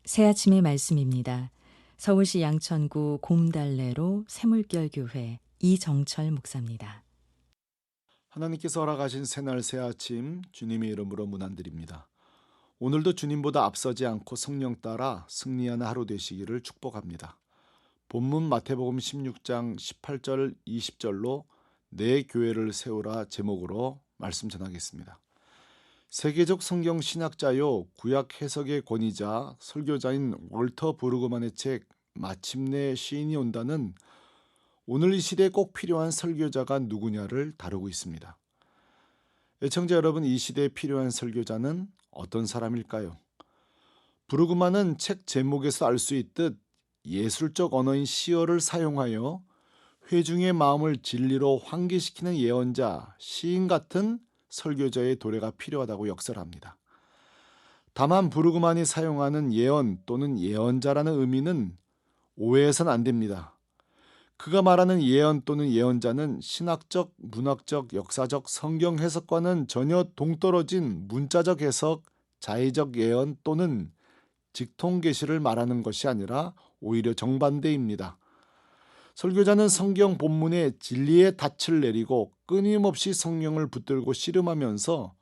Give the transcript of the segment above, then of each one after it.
새아침의 말씀입니다. 서울시 양천구 곰달래로 새물결교회 이정철 목사입니다. 하나님께서 허락하신 새날 새아침 주님의 이름으로 문안드립니다. 오늘도 주님보다 앞서지 않고 성령 따라 승리하는 하루 되시기를 축복합니다. 본문 마태복음 16장 18절 20절로 내 교회를 세우라 제목으로 말씀 전하겠습니다. 세계적 성경 신학자요 구약 해석의 권위자 설교자인 월터 브루그만의 책 마침내 시인이 온다는 오늘 이 시대에 꼭 필요한 설교자가 누구냐를 다루고 있습니다. 애청자 여러분, 이 시대에 필요한 설교자는 어떤 사람일까요? 브루그만은 책 제목에서 알 수 있듯 예술적 언어인 시어를 사용하여 회중의 마음을 진리로 환기시키는 예언자, 시인 같은 설교자의 도래가 필요하다고 역설합니다. 다만 브루그만이 사용하는 예언 또는 예언자라는 의미는 오해해서는 안 됩니다. 그가 말하는 예언 또는 예언자는 신학적, 문학적, 역사적 성경 해석과는 전혀 동떨어진 문자적 해석, 자의적 예언 또는 직통 계시를 말하는 것이 아니라 오히려 정반대입니다. 설교자는 성경 본문에 진리의 닻을 내리고 끊임없이 성경을 붙들고 씨름하면서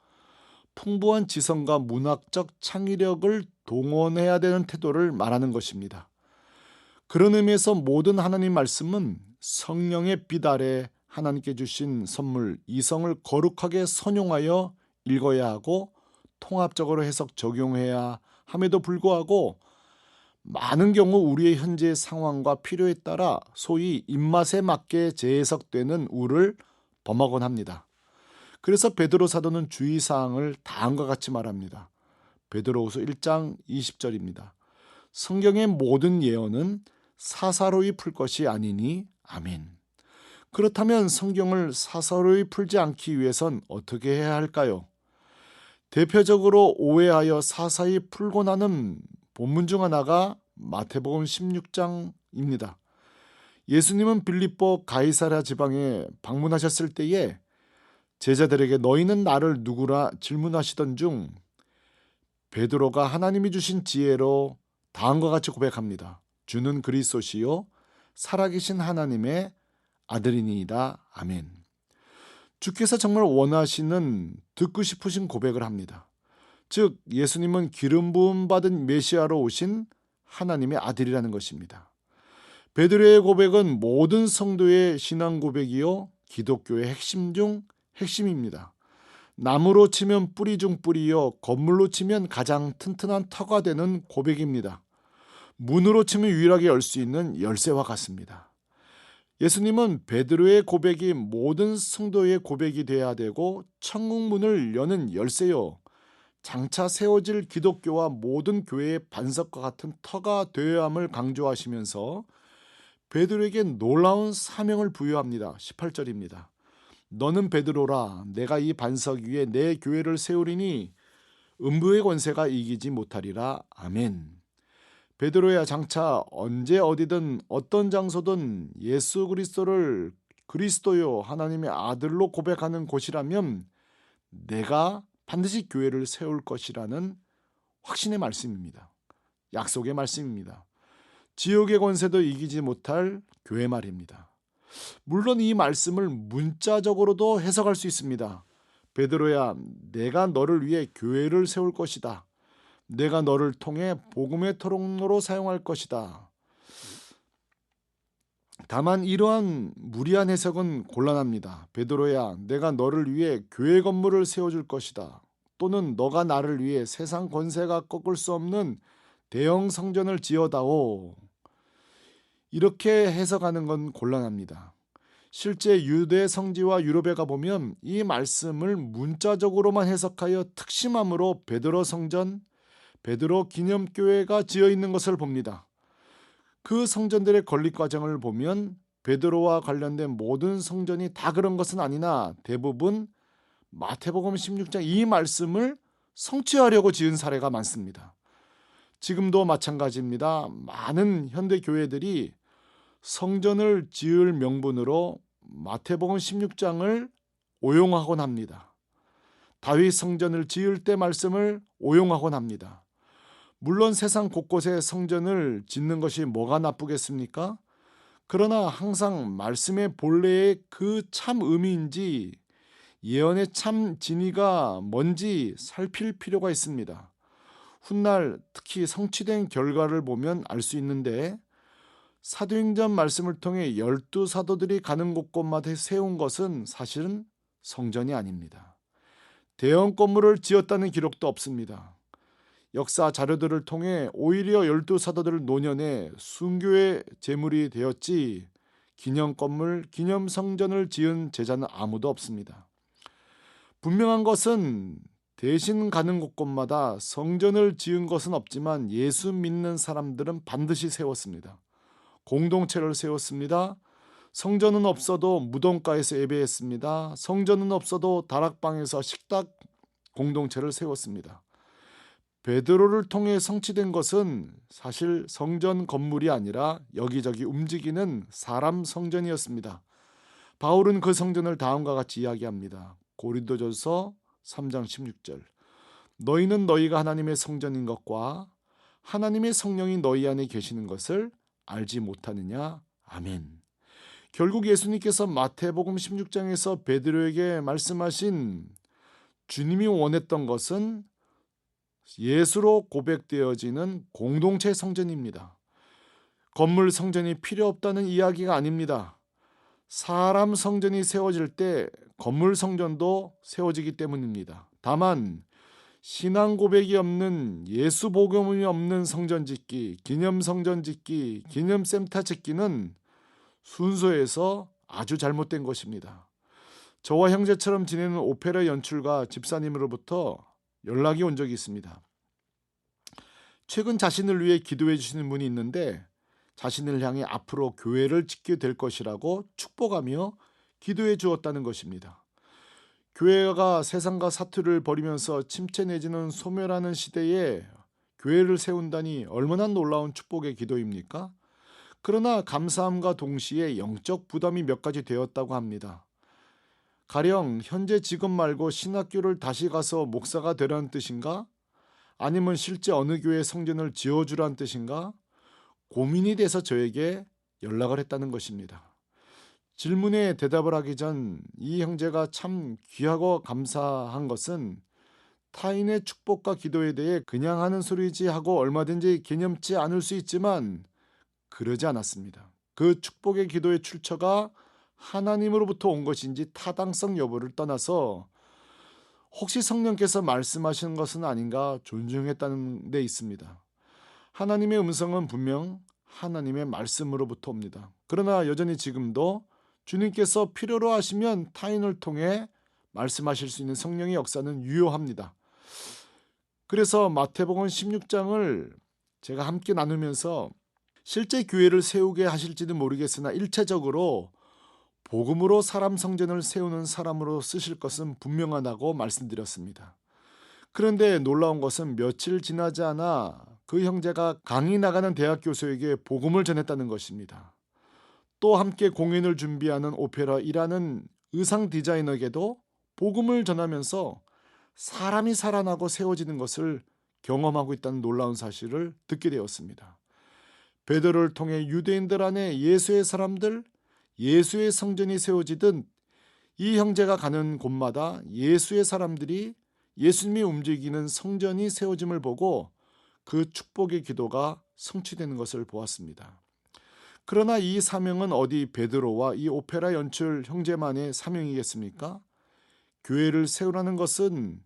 풍부한 지성과 문학적 창의력을 동원해야 되는 태도를 말하는 것입니다. 그런 의미에서 모든 하나님 말씀은 성령의 빛 아래 하나님께 주신 선물 이성을 거룩하게 선용하여 읽어야 하고 통합적으로 해석 적용해야 함에도 불구하고 많은 경우 우리의 현재 상황과 필요에 따라 소위 입맛에 맞게 재해석되는 우를 범하곤 합니다. 그래서 베드로 사도는 주의사항을 다음과 같이 말합니다. 베드로후서 1장 20절입니다. 성경의 모든 예언은 사사로이 풀 것이 아니니 아멘. 그렇다면 성경을 사사로이 풀지 않기 위해선 어떻게 해야 할까요? 대표적으로 오해하여 사사히 풀곤 하는 본문 중 하나가 마태복음 16장입니다. 예수님은 빌립보 가이사랴 지방에 방문하셨을 때에 제자들에게 너희는 나를 누구라 질문하시던 중 베드로가 하나님이 주신 지혜로 다음과 같이 고백합니다. 주는 그리스도시요 살아계신 하나님의 아들이니이다. 아멘. 주께서 정말 원하시는 듣고 싶으신 고백을 합니다. 즉 예수님은 기름 부음 받은 메시아로 오신 하나님의 아들이라는 것입니다. 베드로의 고백은 모든 성도의 신앙 고백이요 기독교의 핵심 중 핵심입니다. 나무로 치면 뿌리 중 뿌리요 건물로 치면 가장 튼튼한 터가 되는 고백입니다. 문으로 치면 유일하게 열 수 있는 열쇠와 같습니다. 예수님은 베드로의 고백이 모든 성도의 고백이 되어야 되고 천국문을 여는 열쇠요 장차 세워질 기독교와 모든 교회의 반석과 같은 터가 되어야 함을 강조하시면서 베드로에게 놀라운 사명을 부여합니다. 18절입니다. 너는 베드로라 내가 이 반석 위에 내 교회를 세우리니 음부의 권세가 이기지 못하리라. 아멘. 베드로야 장차 언제 어디든 어떤 장소든 예수 그리스도를 그리스도요 하나님의 아들로 고백하는 곳이라면 내가 반드시 교회를 세울 것이라는 확신의 말씀입니다. 약속의 말씀입니다. 지옥의 권세도 이기지 못할 교회 말입니다. 물론 이 말씀을 문자적으로도 해석할 수 있습니다. 베드로야 내가 너를 위해 교회를 세울 것이다. 내가 너를 통해 복음의 토론으로 사용할 것이다. 다만 이러한 무리한 해석은 곤란합니다. 베드로야 내가 너를 위해 교회 건물을 세워줄 것이다. 또는 너가 나를 위해 세상 권세가 꺾을 수 없는 대형 성전을 지어다오. 이렇게 해석하는 건 곤란합니다. 실제 유대 성지와 유럽에 가보면 이 말씀을 문자적으로만 해석하여 특심함으로 베드로 성전, 베드로 기념교회가 지어 있는 것을 봅니다. 그 성전들의 건립 과정을 보면 베드로와 관련된 모든 성전이 다 그런 것은 아니나 대부분 마태복음 16장 이 말씀을 성취하려고 지은 사례가 많습니다. 지금도 마찬가지입니다. 많은 현대 교회들이 성전을 지을 명분으로 마태복음 16장을 오용하곤 합니다. 다윗 성전을 지을 때 말씀을 오용하곤 합니다. 물론 세상 곳곳에 성전을 짓는 것이 뭐가 나쁘겠습니까? 그러나 항상 말씀의 본래의 그 참 의미인지 예언의 참 진위가 뭔지 살필 필요가 있습니다. 훗날 특히 성취된 결과를 보면 알 수 있는데 사도행전 말씀을 통해 12사도들이 가는 곳곳마다 세운 것은 사실은 성전이 아닙니다. 대형 건물을 지었다는 기록도 없습니다. 역사 자료들을 통해 오히려 12사도들 노년에 순교의 제물이 되었지 기념 건물, 기념 성전을 지은 제자는 아무도 없습니다. 분명한 것은 대신 가는 곳곳마다 성전을 지은 것은 없지만 예수 믿는 사람들은 반드시 세웠습니다. 공동체를 세웠습니다. 성전은 없어도 무덤가에서 예배했습니다. 성전은 없어도 다락방에서 식탁 공동체를 세웠습니다. 베드로를 통해 성취된 것은 사실 성전 건물이 아니라 여기저기 움직이는 사람 성전이었습니다. 바울은 그 성전을 다음과 같이 이야기합니다. 고린도전서 3장 16절. 너희는 너희가 하나님의 성전인 것과 하나님의 성령이 너희 안에 계시는 것을 알지 못하느냐? 아멘. 결국 예수님께서 마태복음 16장에서 베드로에게 말씀하신 주님이 원했던 것은 예수로 고백되어지는 공동체 성전입니다. 건물 성전이 필요 없다는 이야기가 아닙니다. 사람 성전이 세워질 때 건물 성전도 세워지기 때문입니다. 다만 신앙 고백이 없는 예수 복음이 없는 성전 짓기, 기념 성전 짓기, 기념 센터 짓기는 순서에서 아주 잘못된 것입니다. 저와 형제처럼 지내는 오페라 연출가 집사님으로부터 연락이 온 적이 있습니다. 최근 자신을 위해 기도해 주시는 분이 있는데 자신을 향해 앞으로 교회를 짓게 될 것이라고 축복하며 기도해 주었다는 것입니다. 교회가 세상과 사투를 벌이면서 침체 내지는 소멸하는 시대에 교회를 세운다니 얼마나 놀라운 축복의 기도입니까? 그러나 감사함과 동시에 영적 부담이 몇 가지 되었다고 합니다. 가령 현재 직업 말고 신학교를 다시 가서 목사가 되라는 뜻인가? 아니면 실제 어느 교회 성전을 지어주라는 뜻인가? 고민이 돼서 저에게 연락을 했다는 것입니다. 질문에 대답을 하기 전 이 형제가 참 귀하고 감사한 것은 타인의 축복과 기도에 대해 그냥 하는 소리지 하고 얼마든지 개념치 않을 수 있지만 그러지 않았습니다. 그 축복의 기도의 출처가 하나님으로부터 온 것인지 타당성 여부를 떠나서 혹시 성령께서 말씀하시는 것은 아닌가 존중했다는 데 있습니다. 하나님의 음성은 분명 하나님의 말씀으로부터 옵니다. 그러나 여전히 지금도 주님께서 필요로 하시면 타인을 통해 말씀하실 수 있는 성령의 역사는 유효합니다. 그래서 마태복음 16장을 제가 함께 나누면서 실제 교회를 세우게 하실지는 모르겠으나 일차적으로 복음으로 사람 성전을 세우는 사람으로 쓰실 것은 분명하다고 말씀드렸습니다. 그런데 놀라운 것은 며칠 지나지 않아 그 형제가 강의 나가는 대학 교수에게 복음을 전했다는 것입니다. 또 함께 공연을 준비하는 오페라 일하는 의상 디자이너에게도 복음을 전하면서 사람이 살아나고 세워지는 것을 경험하고 있다는 놀라운 사실을 듣게 되었습니다. 베드로를 통해 유대인들 안에 예수의 사람들, 예수의 성전이 세워지듯 이 형제가 가는 곳마다 예수의 사람들이 예수님이 움직이는 성전이 세워짐을 보고 그 축복의 기도가 성취되는 것을 보았습니다. 그러나 이 사명은 어디 베드로와 이 오페라 연출 형제만의 사명이겠습니까? 교회를 세우라는 것은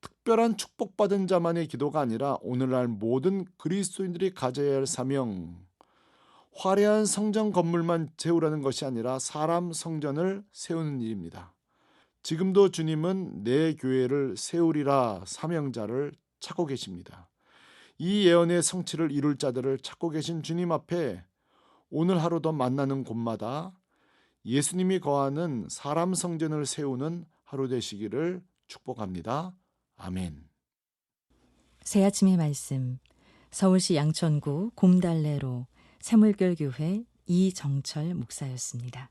특별한 축복받은 자만의 기도가 아니라 오늘날 모든 그리스도인들이 가져야 할 사명, 화려한 성전 건물만 세우라는 것이 아니라 사람 성전을 세우는 일입니다. 지금도 주님은 내 교회를 세우리라 사명자를 찾고 계십니다. 이 예언의 성취를 이룰 자들을 찾고 계신 주님 앞에 오늘 하루도 만나는 곳마다 예수님이 거하는 사람 성전을 세우는 하루 되시기를 축복합니다. 아멘. 새 아침의 말씀, 서울시 양천구 곰달래로 새물결교회 이정철 목사였습니다.